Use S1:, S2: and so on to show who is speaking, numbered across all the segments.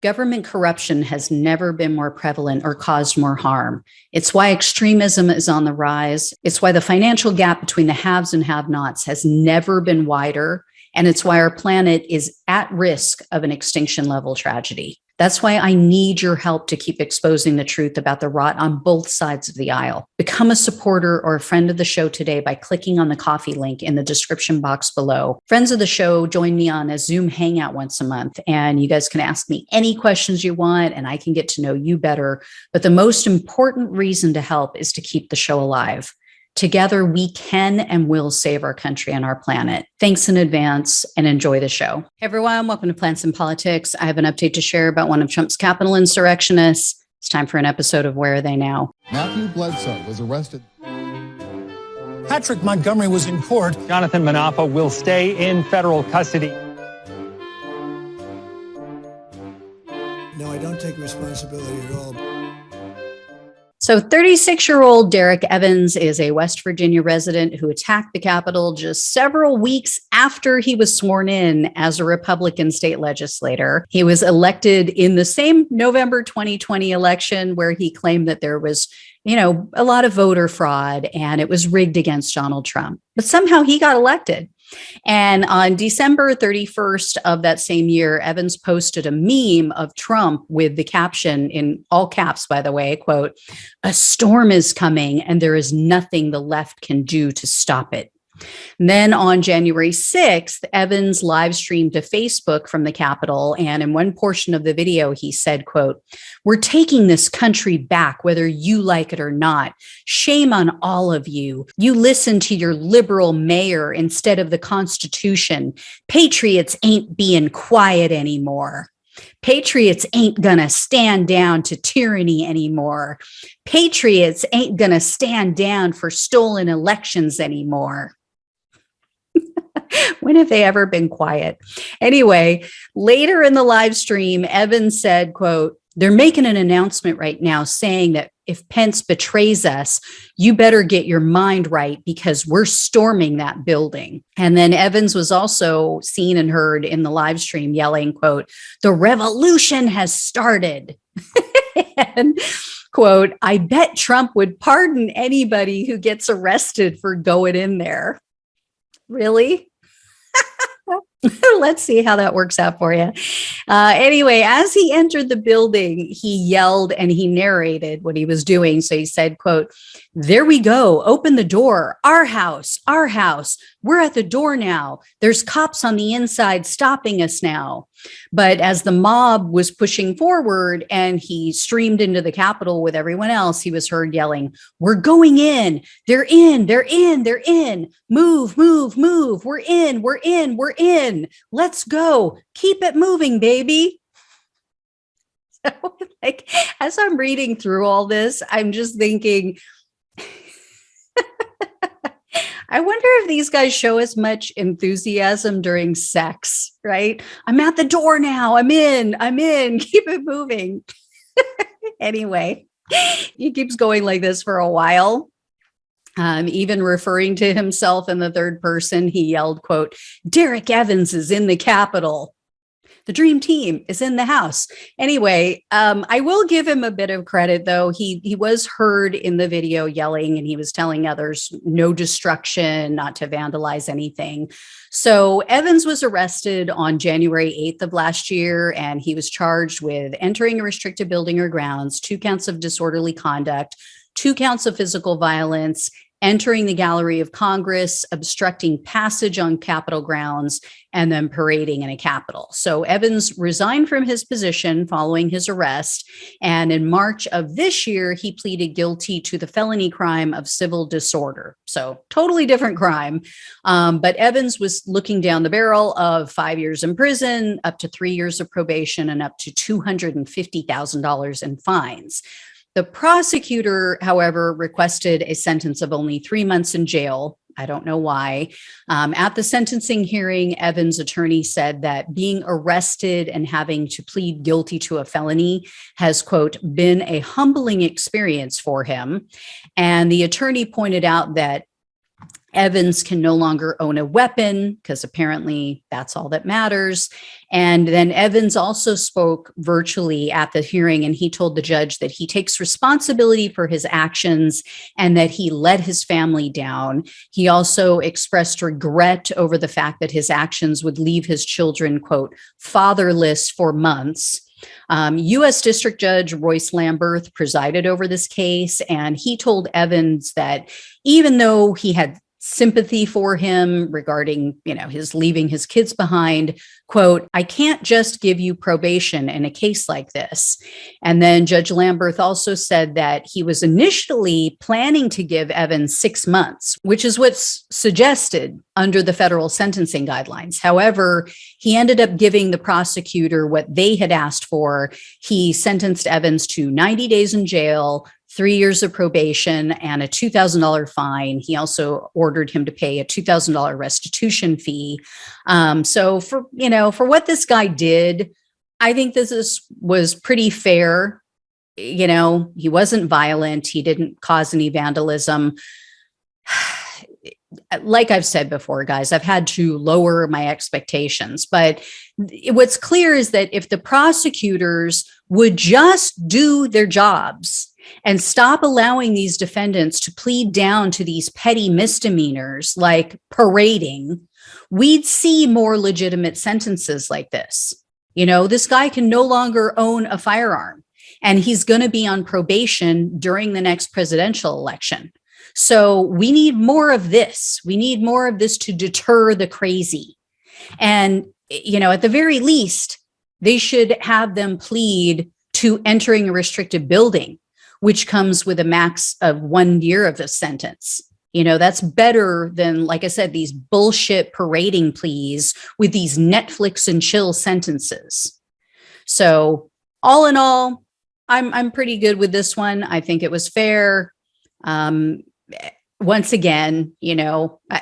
S1: Government corruption has never been more prevalent or caused more harm. It's why extremism is on the rise. It's why the financial gap between the haves and have-nots has never been wider. And it's why our planet is at risk of an extinction level tragedy. That's why I need your help to keep exposing the truth about the rot on both sides of the aisle. Become a supporter or a friend of the show today by clicking on the coffee link in the description box below. Friends of the show join me on a Zoom hangout once a month, and you guys can ask me any questions you want, and I can get to know you better. But the most important reason to help is to keep the show alive. Together, we can and will save our country and our planet. Thanks in advance and enjoy the show. Hey everyone, welcome to Plants and Politics. I have an update to share about one of Trump's Capitol insurrectionists. It's time for an episode of Where Are They Now?
S2: Matthew Bledsoe was arrested.
S3: Patrick Montgomery was in court.
S4: Jonathan Manapa will stay in federal custody.
S3: No, I don't take responsibility at all.
S1: So 36-year-old Derrick Evans is a West Virginia resident who attacked the Capitol just several weeks after he was sworn in as a Republican state legislator. He was elected in the same November 2020 election where he claimed that there was, a lot of voter fraud and it was rigged against Donald Trump. But somehow he got elected. And on December 31st of that same year, Evans posted a meme of Trump with the caption in all caps, by the way, quote, "A storm is coming and there is nothing the left can do to stop it." And then on January 6th, Evans live streamed to Facebook from the Capitol. And in one portion of the video, he said, quote, "We're taking this country back, whether you like it or not. Shame on all of you. You listen to your liberal mayor instead of the Constitution. Patriots ain't being quiet anymore. Patriots ain't gonna stand down to tyranny anymore. Patriots ain't gonna stand down for stolen elections anymore." When have they ever been quiet? Anyway, later in the live stream, Evans said, quote, "They're making an announcement right now saying that if Pence betrays us, you better get your mind right because we're storming that building." And then Evans was also seen and heard in the live stream yelling, quote, "The revolution has started." And quote, "I bet Trump would pardon anybody who gets arrested for going in there." Really? Let's see how that works out for you. Anyway, as he entered the building, he yelled and he narrated what he was doing. So he said, quote, "There we go. Open the door. Our house, our house. We're at the door now. There's cops on the inside stopping us now." But as the mob was pushing forward and he streamed into the Capitol with everyone else, he was heard yelling, "We're going in. They're in. They're in. They're in. Move, move, move. We're in. We're in. We're in. Let's go. Keep it moving, baby." So, as I'm reading through all this, I'm just thinking, I wonder if these guys show as much enthusiasm during sex, right? "I'm at the door now. I'm in. Keep it moving." Anyway, he keeps going like this for a while. Even referring to himself in the third person, he yelled, quote, "Derrick Evans is in the Capitol. The dream team is in the house." Anyway, I will give him a bit of credit, though. He was heard in the video yelling, and he was telling others no destruction, not to vandalize anything. So Evans was arrested on January 8th of last year, and he was charged with entering a restricted building or grounds, 2 counts of disorderly conduct, 2 counts of physical violence, entering the gallery of Congress, obstructing passage on Capitol grounds, and then parading in a Capitol. So Evans resigned from his position following his arrest. And in March of this year, he pleaded guilty to the felony crime of civil disorder. So totally different crime. But Evans was looking down the barrel of 5 years in prison, up to 3 years of probation, and up to $250,000 in fines. The prosecutor, however, requested a sentence of only 3 months in jail. I don't know why. At the sentencing hearing, Evans' attorney said that being arrested and having to plead guilty to a felony has, quote, "been a humbling experience for him." And the attorney pointed out that Evans can no longer own a weapon because apparently that's all that matters. And then Evans also spoke virtually at the hearing, and he told the judge that he takes responsibility for his actions and that he let his family down. He also expressed regret over the fact that his actions would leave his children, quote, fatherless for months. U.S. District Judge Royce Lamberth presided over this case, and he told Evans that even though he had sympathy for him regarding, his leaving his kids behind, quote, I can't just give you probation in a case like this. And then Judge Lamberth also said that he was initially planning to give Evans 6 months, which is what's suggested under the federal sentencing guidelines. However, he ended up giving the prosecutor what they had asked for. He sentenced Evans to 90 days in jail, 3 years of probation, and a $2,000 fine. He also ordered him to pay a $2,000 restitution fee. So for what this guy did, I think was pretty fair. He wasn't violent. He didn't cause any vandalism. Like I've said before, guys, I've had to lower my expectations. But what's clear is that if the prosecutors would just do their jobs and stop allowing these defendants to plead down to these petty misdemeanors like parading, we'd see more legitimate sentences like this. This guy can no longer own a firearm, and he's going to be on probation during the next presidential election. So we need more of this. We need more of this to deter the crazy. And, at the very least, they should have them plead to entering a restricted building, which comes with a max of 1 year of a sentence. That's better than, like I said, these bullshit parading pleas with these Netflix and chill sentences. So all in all, I'm pretty good with this one. I think it was fair. Once again,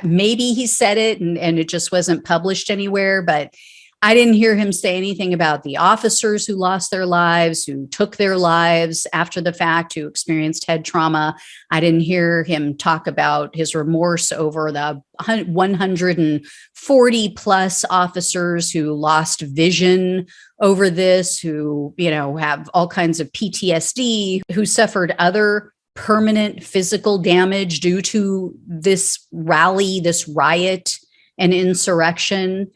S1: maybe he said it and it just wasn't published anywhere, but I didn't hear him say anything about the officers who lost their lives, who took their lives after the fact, who experienced head trauma. I didn't hear him talk about his remorse over the 140 plus officers who lost vision over this, who, have all kinds of PTSD, who suffered other permanent physical damage due to this rally, this riot and insurrection.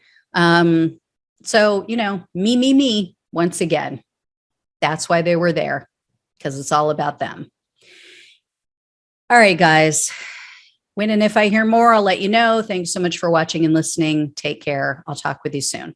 S1: So, me, once again, that's why they were there, because it's all about them. All right, guys. When and if I hear more, I'll let you know. Thanks so much for watching and listening. Take care. I'll talk with you soon.